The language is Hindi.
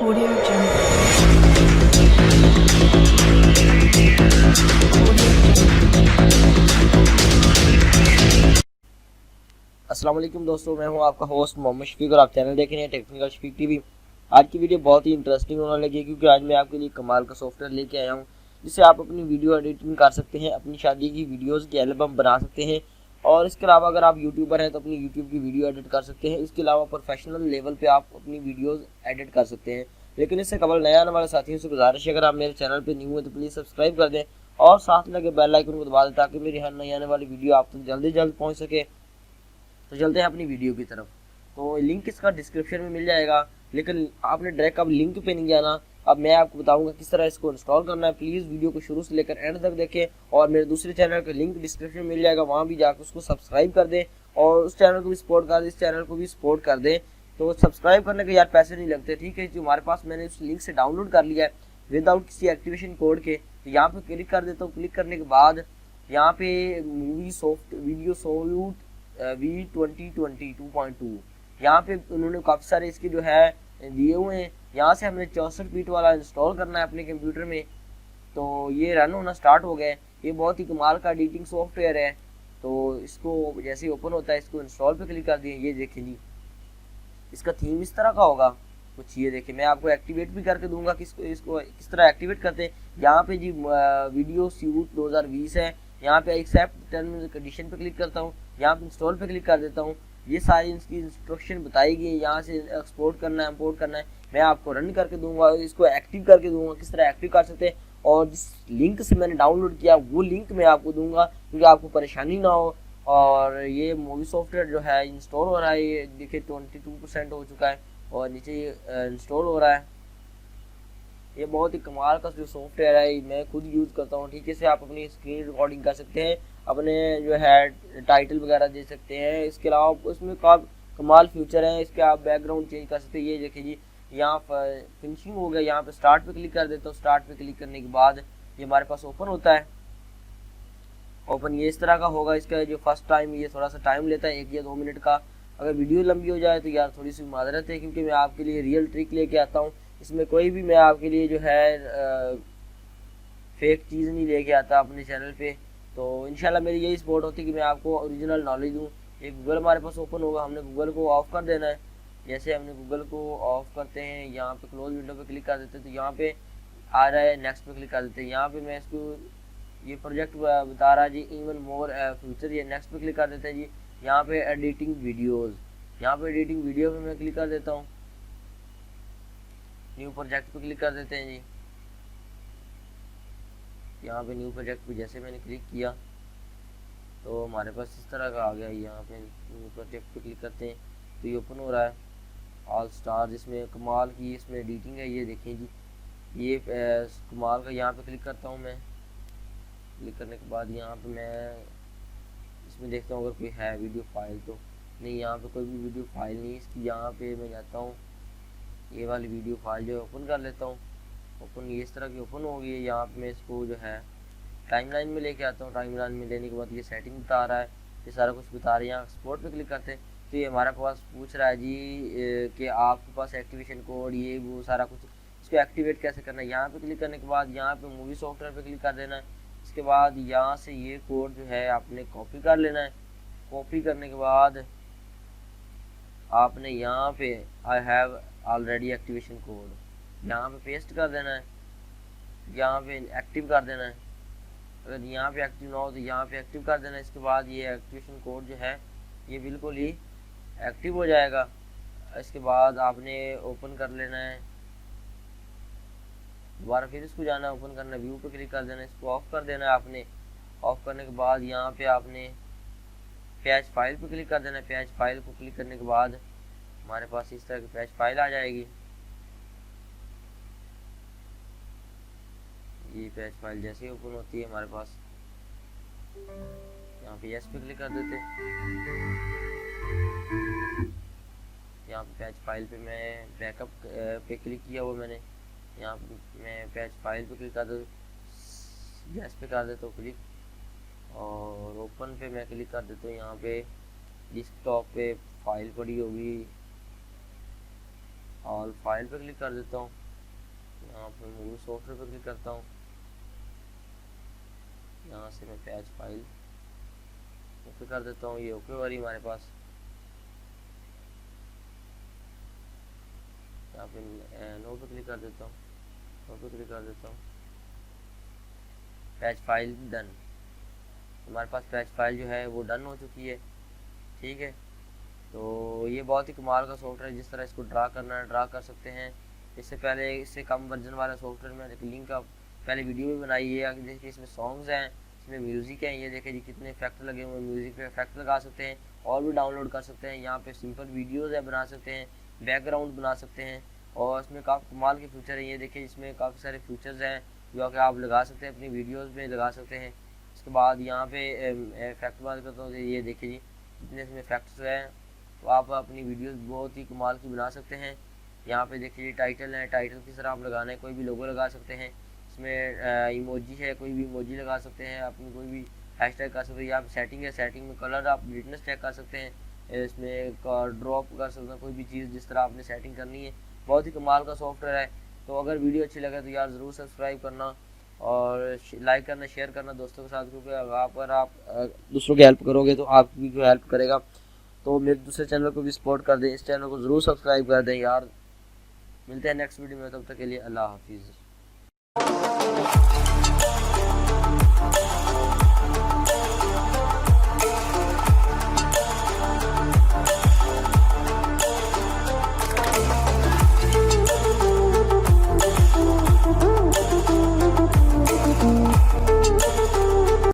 Audio Jungle. अस्सलाम वालेकुम दोस्तों, मैं हूं आपका होस्ट मोहम्मद शफीक और आप चैनल देख रहे हैं टेक्निकल शफीक टीवी। आज की वीडियो बहुत ही इंटरेस्टिंग होने लगी है क्योंकि आज मैं आपके लिए कमाल का सॉफ्टवेयर लेके आया हूं जिससे आप अपनी वीडियो एडिटिंग कर सकते हैं, अपनी शादी की वीडियोस की एल्बम बना सकते हैं। और इसके अलावा अगर आप यूट्यूबर हैं तो अपनी यूट्यूब की वीडियो एडिट कर सकते हैं। इसके अलावा प्रोफेशनल लेवल पर आप अपनी वीडियोज़ एडिट कर सकते हैं। लेकिन इससे कबल नया आने वाले साथियों से गुजारिश है, अगर आप मेरे चैनल पर न्यू हैं तो प्लीज़ सब्सक्राइब कर दें और साथ लगे बेल आइकन को दबा दें ताकि मेरी हर नई आने वाली वीडियो आप तक जल्द से जल्द पहुँच सके। तो चलते हैं अपनी वीडियो की तरफ। तो लिंक इसका डिस्क्रिप्शन में मिल जाएगा, लेकिन आपने डायरेक्ट अब लिंक पे नहीं जाना। अब मैं आपको बताऊंगा किस तरह इसको इंस्टॉल करना है। प्लीज़ वीडियो को शुरू से लेकर एंड तक देखें और मेरे दूसरे चैनल का लिंक डिस्क्रिप्शन में मिल जाएगा, वहाँ भी जाकर उसको सब्सक्राइब कर दें और उस चैनल को भी सपोर्ट कर दें, इस चैनल को भी सपोर्ट कर दें। तो सब्सक्राइब करने के यार पैसे नहीं लगते, ठीक है। जो हमारे पास मैंने उस लिंक से डाउनलोड कर लिया है विदाउट किसी एक्टिवेशन कोड के। तो यहाँ पे क्लिक कर देता हूँ। क्लिक करने के बाद यहाँ पे movie soft video solute V2020 2.2 यहाँ पे उन्होंने काफ़ी सारे इसके जो है दिए हुए हैं। यहाँ से हमने 64 फीट वाला इंस्टॉल करना है अपने कंप्यूटर में। तो ये रन होना स्टार्ट हो गया है। ये बहुत ही कमाल का एडिटिंग सॉफ्टवेयर है। तो इसको जैसे ही ओपन होता है इसको इंस्टॉल पे क्लिक कर दिए। ये देखिए जी, इसका थीम इस तरह का होगा कुछ। ये देखिए मैं आपको एक्टिवेट भी करके दूंगा किसको इसको किस तरह एक्टिवेट करते हैं। यहाँ पे जी वीडियो शूट 2020 है। यहाँ पे एक्सेप्ट टर्म्स एंड कंडीशन पे क्लिक करता हूँ। यहाँ पे इंस्टॉल पे क्लिक कर देता हूँ। ये सारी इसकी इंस्ट्रक्शन बताई गई है, यहाँ से एक्सपोर्ट करना है, इंपोर्ट करना है। मैं आपको रन करके दूंगा, इसको एक्टिव करके दूंगा, किस तरह एक्टिव कर सकते हैं। और जिस लिंक से मैंने डाउनलोड किया वो लिंक मैं आपको दूंगा क्योंकि आपको परेशानी ना हो। और ये मूवी सॉफ्टवेयर जो है इंस्टॉल हो रहा है। ये देखिए 22% हो चुका है और नीचे ये इंस्टॉल हो रहा है। ये बहुत ही कमाल का जो सॉफ्टवेयर है मैं खुद यूज़ करता हूँ, ठीक है। से आप अपनी स्क्रीन रिकॉर्डिंग कर सकते हैं, अपने जो है टाइटल वगैरह दे सकते हैं। इसके अलावा उसमें कमाल फीचर हैं। इसके आप बैकग्राउंड चेंज कर सकते हैं। ये देखिए जी, यहाँ पर फिनिशिंग हो गया। यहाँ पे स्टार्ट पे क्लिक कर देता हूँ। स्टार्ट पे क्लिक करने के बाद ये हमारे पास ओपन होता है। ओपन ये इस तरह का होगा। इसका जो फर्स्ट टाइम ये थोड़ा सा टाइम लेता है, 1 या 2 मिनट का। अगर वीडियो लंबी हो जाए तो यार थोड़ी सी माजरत है क्योंकि मैं आपके लिए रियल ट्रिक लेके आता हूँ। इसमें कोई भी मैं आपके लिए जो है फेक चीज़ नहीं लेके आता अपने चैनल पे। तो इंशाल्लाह मेरी यही सपोर्ट होती है कि मैं आपको ओरिजिनल नॉलेज दूँ। ये गूगल हमारे पास ओपन होगा, हमने गूगल को ऑफ कर देना है। जैसे हमने गूगल को ऑफ करते हैं, यहाँ पे क्लोज विंडो पे क्लिक कर देते हैं तो यहाँ पे आ रहा है नेक्स्ट पे क्लिक कर देते हैं। यहाँ पे मैं इसको ये प्रोजेक्ट बता रहा है जी इवन मोर फ्यूचर। ये नेक्स्ट पे क्लिक कर देते हैं जी। यहाँ पे एडिटिंग वीडियोस, यहाँ पे एडिटिंग वीडियो पे मैं क्लिक कर देता हूँ। न्यू प्रोजेक्ट पे क्लिक कर देते हैं जी। यहाँ पे न्यू प्रोजेक्ट पे जैसे मैंने क्लिक किया तो हमारे पास इस तरह का आ गया। यहाँ पे न्यू प्रोजेक्ट पे क्लिक करते हैं तो ये ओपन हो रहा है ऑल स्टार, जिसमें कमाल की इसमें एडिटिंग है। ये देखें जी, ये कमाल का। यहाँ पे क्लिक करता हूँ मैं। क्लिक करने के बाद यहाँ पे मैं इसमें देखता हूँ अगर कोई है वीडियो फाइल तो नहीं। यहाँ पे कोई भी वीडियो फाइल नहीं इसकी। यहाँ पे मैं जाता हूँ, ये वाली वीडियो फाइल जो है ओपन कर लेता हूँ। ओपन ये इस तरह की ओपन हो गई है। यहाँ पे मैं इसको जो है टाइमलाइन में लेके आता हूँ। टाइमलाइन में लेने के बाद ये सेटिंग बता रहा है, ये सारा कुछ बता रहा है। यहाँ एक्सपोर्ट पे क्लिक करते हैं तो ये हमारे पास पूछ रहा है जी कि आपके पास एक्टिवेशन कोड ये वो सारा कुछ, इसको एक्टिवेट कैसे करना है। यहाँ पे क्लिक करने के बाद यहाँ पे मूवी सॉफ्टवेयर पे क्लिक कर देना है। इसके बाद यहाँ से ये कोड जो है आपने कॉपी कर लेना है। कॉपी करने के बाद आपने यहाँ पे I have already activation code यहाँ पे पेस्ट कर देना है। यहाँ पे एक्टिव कर देना है। अगर यहाँ पे एक्टिव ना हो तो यहाँ पे एक्टिव कर देना है। इसके बाद ये एक्टिवेशन कोड जो है ये बिल्कुल ही एक्टिव हो जाएगा। इसके बाद आपने ओपन कर लेना है, दोबारा फिर इसको जाना है, ओपन करना है, व्यू पे क्लिक कर देना है, इसको ऑफ कर देना है आपने। ऑफ करने के बाद यहाँ पे आपने पैच फाइल पे क्लिक कर देना है। पैच फाइल को क्लिक करने के बाद हमारे पास इस तरह की पैच फाइल आ जाएगी। ये पैच फाइल जैसे ही ओपन होती है हमारे पास यहाँ पे यस पे क्लिक कर देते हैं। यहाँ पे पैच फाइल पे मैं बैकअप पे क्लिक किया हुआ मैंने। यहाँ पे मैं पैच फाइल पे क्लिक कर दो, यस पे कर देता हूँ क्लिक और ओपन पे मैं क्लिक कर देता हूँ। यहाँ पे डेस्कटॉप पे फाइल पड़ी होगी ऑल फाइल पर क्लिक कर देता हूँ, यहाँ पर मूव सॉफ्टवेयर पर क्लिक करता हूँ, यहाँ से मैं पैच फाइल ओके कर देता हूँ। ये ओके हो रही हमारे पास। यहाँ पे नो पे क्लिक कर देता हूँ, नो पे क्लिक कर देता हूँ, पैच फाइल डन। हमारे पास पैच फाइल जो है वो डन हो चुकी है। ठीक है, तो ये बहुत ही कमाल का सॉफ्टवेयर है। जिस तरह इसको ड्रा करना है ड्रा कर सकते हैं। इससे पहले इससे कम वर्जन वाला सॉफ्टवेयर मैंने एक लिंक का पहले वीडियो भी बनाई है। आगे देखिए इसमें सॉन्ग्स हैं, इसमें म्यूज़िक है। ये देखिए जी कितने इफेक्ट लगे हुए हैं, म्यूज़िक पे इफेक्ट लगा सकते हैं और भी डाउनलोड कर सकते हैं। यहाँ पे सिंपल वीडियोज़ है बना सकते हैं, बैकग्राउंड बना सकते हैं और इसमें काफ़ी कमाल के फीचर है। ये देखिए इसमें काफ़ी सारे फीचर्स हैं जो कि आप लगा सकते हैं, अपनी वीडियोज़ में लगा सकते हैं। इसके बाद यहाँ पे इफेक्ट बात करता हूँ, ये देखिए जी कितने इसमें इफेक्ट्स हैं। तो आप अपनी वीडियोस बहुत ही कमाल की बना सकते हैं। यहाँ पे देखिए टाइटल है, टाइटल किस तरह आप लगाना है, कोई भी लोगो लगा सकते हैं। इसमें इमोजी है, कोई भी इमोजी लगा सकते हैं, अपनी कोई भी हैशटैग कर सकते हैं। यहाँ सेटिंग है, सेटिंग में कलर आप ब्राइटनेस चेक कर सकते हैं, इसमें ड्रॉप कर सकते हैं कोई भी चीज़ जिस तरह आपने सेटिंग करनी है। बहुत ही कमाल का सॉफ्टवेयर है। तो अगर वीडियो अच्छी लगे तो यार ज़रूर सब्सक्राइब करना और लाइक करना, शेयर करना दोस्तों के साथ, क्योंकि अगर आप दूसरों की हेल्प करोगे तो आपकी भी हेल्प करेगा। तो मेरे दूसरे चैनल को भी सपोर्ट कर दें, इस चैनल को ज़रूर सब्सक्राइब कर दें यार। मिलते हैं नेक्स्ट वीडियो में, तब तक के लिए अल्लाह हाफिज़।